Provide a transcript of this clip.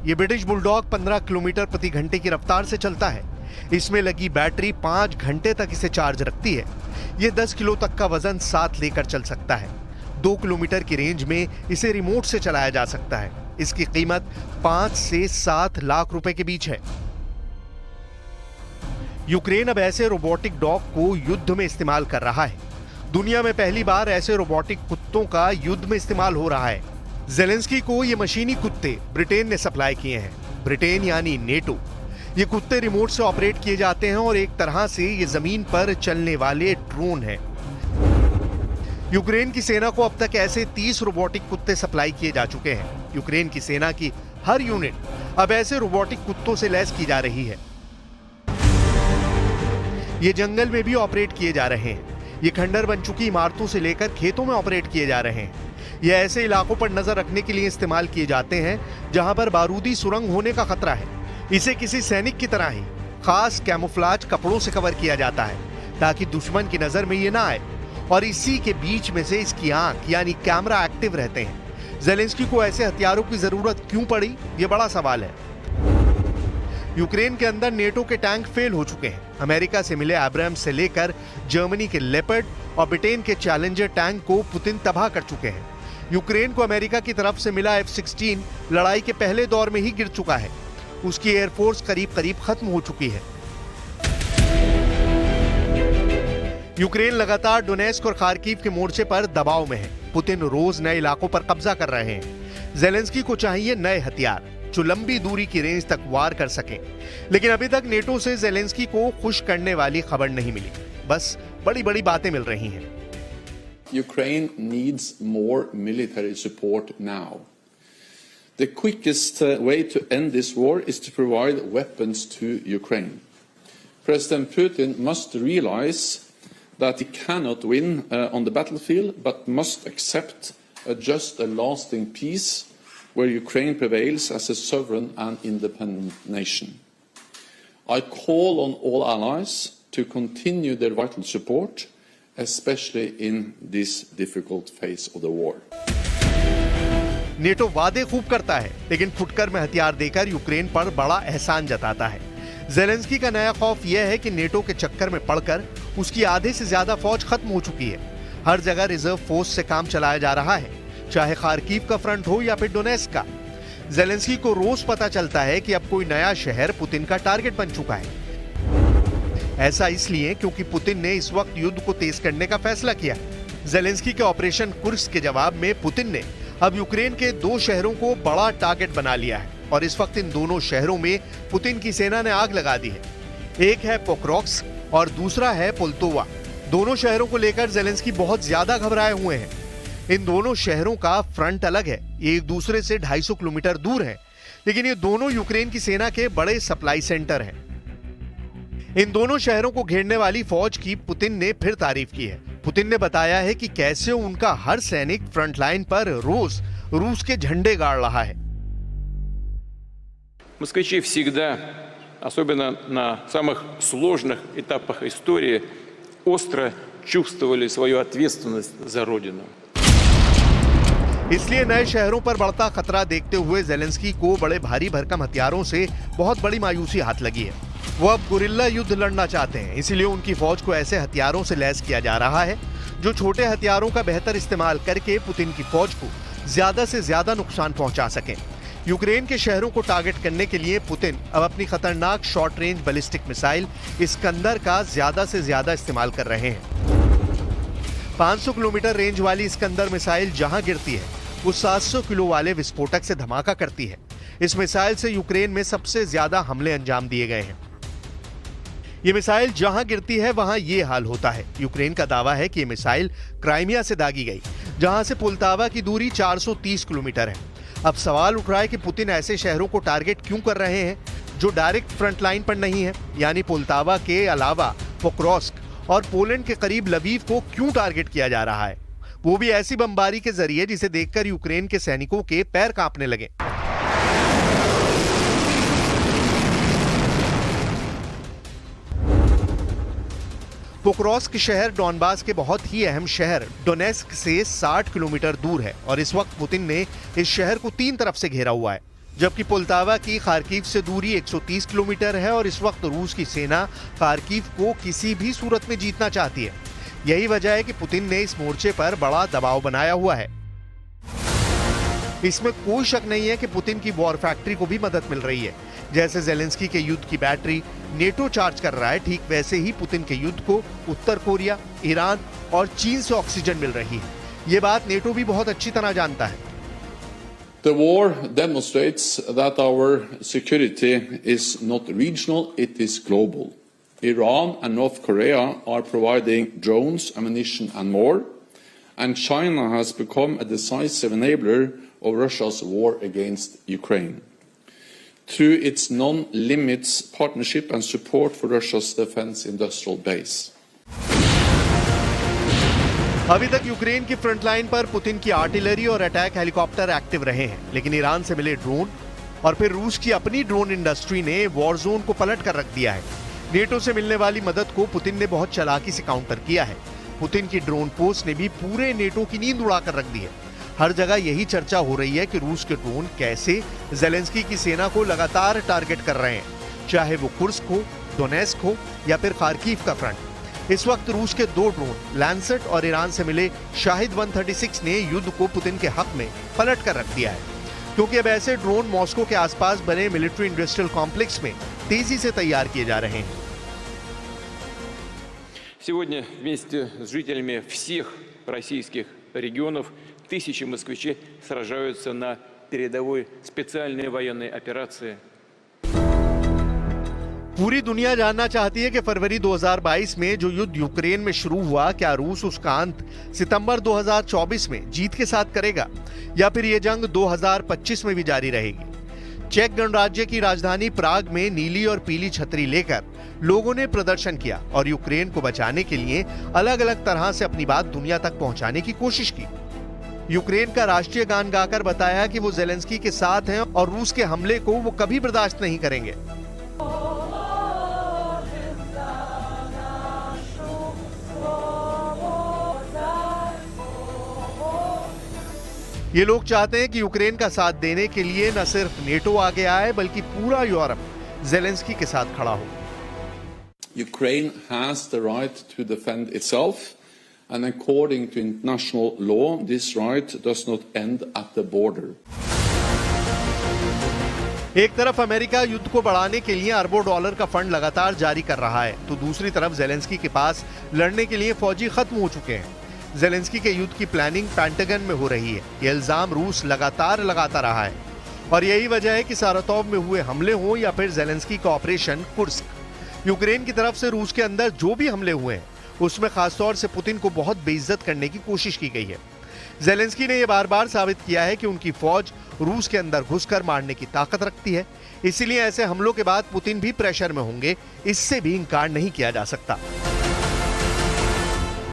ये British bulldog 15 kilometre प्रति घंटे की रफ्तार से चलता है। इसमें लगी बैटरी 5 घंटे तक इसे चार्ज रखती है। ये 10 किलो तक का वजन साथ लेकर चल सकता है। 2 किलोमीटर की रेंज में इसे रिमोट से चलाया जा सकता है। इसकी कीमत 5 से 7 लाख रुपए के बीच है। यूक्रेन अब ऐसे रोबोटिक डॉग को युद्ध में इस्तेमाल कर रहा है। दुनिया में पहली बार ऐसे रोबोटिक कुत्तों का युद्ध में इस्तेमाल हो रहा है। ज़ेलेंस्की को ये मशीनी कुत्ते ब्रिटेन ने सप्लाई किए हैं। ब्रिटेन यानी नेटो। ये कुत्ते रिमोट से ऑपरेट किए जाते हैं और एक तरह से ये जमीन पर चलने वाले ड्रोन हैं। यूक्रेन की सेना को अब तक ऐसे 30 रोबोटिक कुत्ते सप्लाई किए जा चुके हैं। यूक्रेन की सेना की हर यूनिट अब ऐसे रोबोटिक कुत्तों से लैस की जा रही है। ये जंगल में भी ऑपरेट किए जा रहे हैं। ये खंडर बन चुकी इमारतों से लेकर खेतों में ऑपरेट किए जा रहे हैं। ये ऐसे इलाकों पर नजर रखने के लिए इस्तेमाल किए जाते हैं जहां पर बारूदी सुरंग होने का खतरा है। इसे किसी सैनिक की तरह ही खास कैमोफ्लाज कपड़ों से कवर किया जाता है ताकि दुश्मन की नजर में ये ना आए, और इसी के बीच में से इसकी आंख यानी कैमरा एक्टिव रहते हैं। ज़ेलेंस्की को ऐसे हथियारों की जरूरत क्यों पड़ी, ये बड़ा सवाल है। यूक्रेन के अंदर नेटो के टैंक फेल हो चुके हैं। अमेरिका से मिले एब्राम्स से लेकर जर्मनी के लेपर्ड और ब्रिटेन के चैलेंजर टैंक को पुतिन तबाह कर चुके हैं। यूक्रेन को अमेरिका की तरफ से मिला F-16 लड़ाई के पहले दौर में ही गिर चुका है। उसकी एयरफोर्स करीब करीब खत्म हो चुकी है। यूक्रेन लगातार डोनेस्क और खार्किव के मोर्चे पर दबाव में है। पुतिन रोज नए इलाकों पर कब्जा कर रहे हैं। ज़ेलेंस्की को चाहिए नए हथियार जो लंबी दूरी की रेंज तक वार कर सकें। लेकिन अभी तक नेटो से ज़ेलेंस्की को खुश करने वाली खबर नहीं मिली। बस बड़ी बड़ी बातें मिल रही हैं। Ukraine needs more military support now. The quickest way to end this war is to provide weapons to Ukraine. President Putin must realize that he cannot win on the battlefield, but must accept a just and lasting peace where Ukraine prevails as a sovereign and independent nation. I call on all allies to continue their vital support, especially in this difficult phase of the war. NATO वादे खूब करता है, लेकिन फुटकर में हथियार देकर Ukraine पर बड़ा एहसान जताता है। ज़ेलेंस्की का नया खौफ यह है कि नेटो के चक्कर में पड़कर उसकी आधे से ज्यादा फौज खत्म हो चुकी है। हर जगह रिजर्व फोर्स से काम चलाया जा रहा है, चाहे खार्किव का फ्रंट हो या फिर डोनेस्क का। ज़ेलेंस्की को रोज पता चलता है कि अब कोई नया शहर पुतिन का टारगेट बन चुका है। ऐसा इसलिए क्योंकि पुतिन ने इस वक्त युद्ध को तेज करने का फैसला किया। ज़ेलेंस्की के ऑपरेशन कुर्स्क के जवाब में पुतिन ने अब यूक्रेन के 2 शहरों को बड़ा टारगेट बना लिया है, और इस वक्त इन दोनों शहरों में पुतिन की सेना ने आग लगा दी है। एक है पोक्रोव्स्क और दूसरा है पोल्तोवा। दोनों शहरों को लेकर ज़ेलेंस्की बहुत ज्यादा घबराए हुए हैं। इन दोनों शहरों का फ्रंट अलग है, ये एक दूसरे से 250 किलोमीटर दूर है, लेकिन ये दोनों यूक्रेन की सेना के बड़े सप्लाई सेंटर हैं। इन दोनों शहरों को घेरने वाली फौज की पुतिन ने फिर तारीफ की है। पुतिन ने बताया है कि कैसे उनका हर सैनिक फ्रंट लाइन पर रोज रूस के झंडे गाड़ रहा है। Москвичи всегда, особенно на самых сложных этапах истории, остро чувствовали свою ответственность за родину. इसलिए नए शहरों पर बढ़ता खतरा देखते हुए ज़ेलेंस्की को बड़े भारी भरकम हथियारों से बहुत बड़ी मायूसी हाथ लगी है। वो अब गुरिल्ला युद्ध लड़ना चाहते हैं, इसीलिए उनकी फौज को ऐसे हथियारों से लैस किया जा रहा है जो छोटे हथियारों का बेहतर इस्तेमाल करके पुतिन की फौज को ज्यादा से ज्यादा नुकसान पहुंचा सकें। यूक्रेन के शहरों को टारगेट करने के लिए पुतिन अब अपनी खतरनाक short range ballistic missile Iskander का ज्यादा से ज्यादा इस्तेमाल कर रहे हैं। 500 किलोमीटर रेंज वाली इस्कंदर मिसाइल जहां गिरती है वो 700 किलो वाले विस्फोटक से धमाका करती है। इस मिसाइल से यूक्रेन में सबसे ज्यादा हमले अंजाम दिए गए हैं। ये मिसाइल जहां गिरती है वहां ये हाल होता है। यूक्रेन का दावा है कि ये मिसाइल क्राइमिया से दागी गई, जहां से पुल्तावा की दूरी 430 किलोमीटर है। अब सवाल उठ रहा है कि पुतिन ऐसे शहरों को टारगेट क्यों कर रहे हैं जो डायरेक्ट फ्रंट लाइन पर नहीं है, यानी पुल्तावा के अलावा पोक्रोव्स्क और पोलैंड के करीब लवीव को क्यों टारगेट किया जा रहा है, वो भी ऐसी बमबारी के जरिए जिसे देखकर यूक्रेन के सैनिकों के पैर कांपने लगे। पोक्रोव्स्क शहर डॉनबास के बहुत ही अहम शहर डोनेस्क से 60 किलोमीटर दूर है और इस वक्त पुतिन ने इस शहर को 3 तरफ से घेरा हुआ है। जबकि पोल्तावा की खार्किव से दूरी 130 किलोमीटर है और इस वक्त रूस की सेना खार्किव को किसी भी सूरत में जीतना चाहती है। यही वजह है कि पुतिन ने इस मोर्चे पर बड़ा दबाव बनाया हुआ है। इसमें कोई शक नहीं है कि पुतिन की वॉर फैक्ट्री को भी मदद मिल रही है। जैसे जेलेंस्की के युद्ध की बैटरी नेटो चार्ज कर रहा है, ठीक वैसे ही पुतिन के युद्ध को उत्तर कोरिया, ईरान और चीन से ऑक्सीजन मिल रही है। ये बात नेटो भी बहुत अच्छी तरह जानता है। The war demonstrates that our security is not regional, it is global. Iran and North Korea are providing drones, ammunition and more, and China has become a decisive enabler of Russia's war against Ukraine through its non-limits partnership and support for Russia's defense industrial base. अभी तक Ukraine की front line पर Putin की artillery और attack helicopter active रहे हैं, लेकिन Iran से मिले ड्रोन और फिर रूस की अपनी ड्रोन इंडस्ट्री ने वॉर जोन को पलट कर रख दिया है। नेटो से मिलने वाली मदद को पुतिन ने बहुत चालाकी से काउंटर किया है। पुतिन की ड्रोन पोस्ट ने भी पूरे नेटो की नींद उड़ाकर रख दी है। हर जगह यही चर्चा हो रही है कि रूस के ड्रोन कैसे जेलेंस्की की सेना को लगातार टारगेट कर रहे हैं, चाहे वो कुर्स्क हो, डोनेस्क हो या फिर खार्किव का फ्रंट। इस वक्त रूस के 2 ड्रोन लैंसेट और ईरान से मिले शाहिद 136 ने युद्ध को पुतिन के हक में पलट कर रख दिया है, क्योंकि अब ऐसे ड्रोन मॉस्को के आसपास बने मिलिट्री इंडस्ट्रियल कॉम्प्लेक्स में तेजी से तैयार किए जा रहे हैं। Сегодня вместе с жителями всех российских регионов тысячи москвичей сражаются на передовой специальной военной операции. पूरी दुनिया जानना चाहती है कि फरवरी 2022 में जो युद्ध यूक्रेन में शुरू हुआ, क्या रूस उसका अंत सितंबर 2024 में जीत के साथ करेगा या फिर यह जंग 2025 में भी जारी रहेगी। चेक गणराज्य की राजधानी प्राग में नीली और पीली छतरी लेकर लोगों ने प्रदर्शन किया और यूक्रेन को बचाने के लिए अलग अलग तरह से अपनी बात दुनिया तक पहुंचाने की कोशिश की। यूक्रेन का राष्ट्रीय गान गाकर बताया कि वो जेलेंस्की के साथ हैं और रूस के हमले को वो कभी बर्दाश्त नहीं करेंगे। ये लोग चाहते हैं कि यूक्रेन का साथ देने के लिए न सिर्फ नेटो आगे आए बल्कि पूरा यूरोप जेलेंस्की के साथ खड़ा हो। Ukraine has the right to defend itself, and according to international law, this right does not end at the border. एक तरफ अमेरिका युद्ध को बढ़ाने के लिए अरबों डॉलर का फंड लगातार जारी कर रहा है, तो दूसरी तरफ जेलेंस्की के पास लड़ने के लिए फौजी खत्म हो चुके हैं। जेलेंस्की के युद्ध की प्लानिंग पेंटागन में हो रही है। ये इल्जाम रूस लगातार लगाता रहा है और यही वजह है कि सारातोव में हुए हमले हों या फिर जेलेंस्की का ऑपरेशन कुर्स्क। यूक्रेन की तरफ से रूस के अंदर जो भी हमले हुए हैं उसमें खासतौर से पुतिन को बहुत बेइज्जत करने की कोशिश की गई है। जेलेंस्की ने यह बार बार साबित किया है कि उनकी फौज रूस के अंदर घुसकर मारने की ताकत रखती है, इसीलिए ऐसे हमलों के बाद पुतिन भी प्रेशर में होंगे, इससे भी इंकार नहीं किया जा सकता।